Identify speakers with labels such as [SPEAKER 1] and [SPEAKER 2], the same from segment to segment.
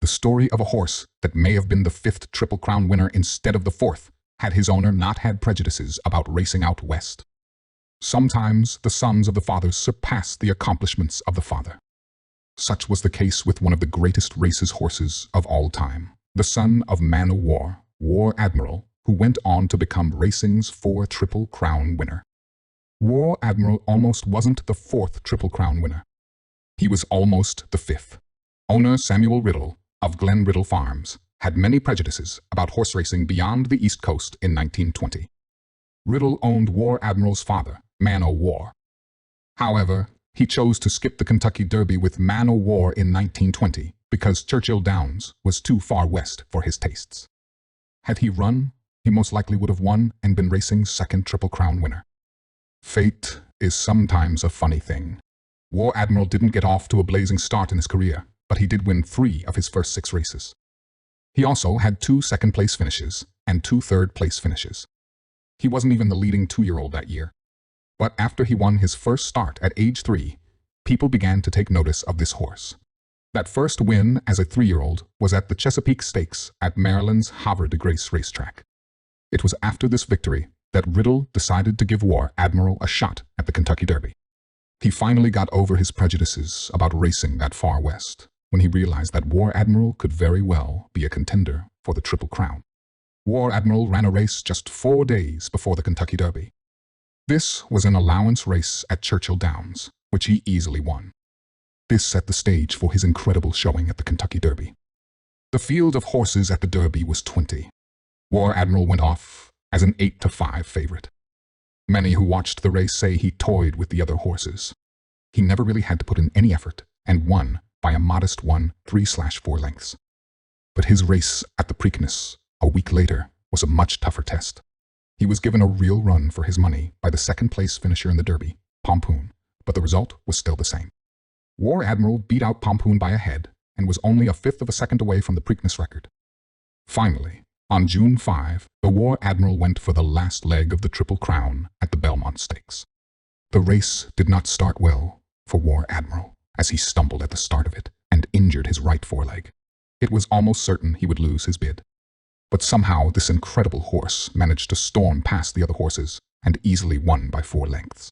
[SPEAKER 1] The story of a horse that may have been the 5th Triple Crown winner instead of the 4th, had his owner not had prejudices about racing out west. Sometimes the sons of the fathers surpass the accomplishments of the father. Such was the case with one of the greatest racers horses of all time, the son of Man o' War, War Admiral, who went on to become racing's 4th Triple Crown winner. War Admiral almost wasn't the 4th Triple Crown winner. He was almost the 5th. Owner Samuel Riddle of Glen Riddle Farms had many prejudices about horse racing beyond the East Coast in 1920. Riddle owned War Admiral's father, Man o' War. However, he chose to skip the Kentucky Derby with Man o' War in 1920 because Churchill Downs was too far west for his tastes. Had he run, he most likely would have won and been racing's 2nd Triple Crown winner. Fate is sometimes a funny thing. War Admiral didn't get off to a blazing start in his career, but he did win 3 of his first 6 races. He also had 2 second-place finishes and 2 third-place finishes. He wasn't even the leading 2-year-old that year. But after he won his first start at age 3, people began to take notice of this horse. That first win as a 3-year-old was at the Chesapeake Stakes at Maryland's Havre de Grace racetrack. It was after this victory that Riddle decided to give War Admiral a shot at the Kentucky Derby. He finally got over his prejudices about racing that far west when he realized that War Admiral could very well be a contender for the Triple Crown. War Admiral ran a race just 4 days before the Kentucky Derby. This was an allowance race at Churchill Downs, which he easily won. This set the stage for his incredible showing at the Kentucky Derby. The field of horses at the Derby was 20. War Admiral went off as an 8-5 favorite. Many who watched the race say he toyed with the other horses. He never really had to put in any effort and won by a modest 3/4 lengths. But his race at the Preakness a week later was a much tougher test. He was given a real run for his money by the 2nd-place finisher in the Derby, Pompoon, but the result was still the same. War Admiral beat out Pompoon by a head and was only a 1/5 of a second away from the Preakness record. Finally, on June 5, the War Admiral went for the last leg of the Triple Crown at the Belmont Stakes. The race did not start well for War Admiral, as he stumbled at the start of it and injured his right foreleg. It was almost certain he would lose his bid. But somehow this incredible horse managed to storm past the other horses and easily won by 4 lengths.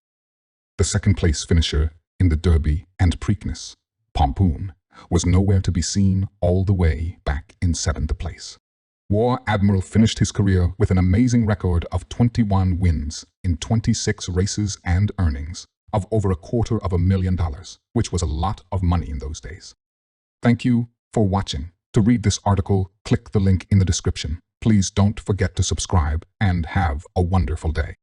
[SPEAKER 1] The 2nd-place finisher in the Derby and Preakness, Pompoon, was nowhere to be seen all the way back in 7th place. War Admiral finished his career with an amazing record of 21 wins in 26 races and earnings of over $250,000, which was a lot of money in those days. Thank you for watching. To read this article, click the link in the description. Please don't forget to subscribe and have a wonderful day.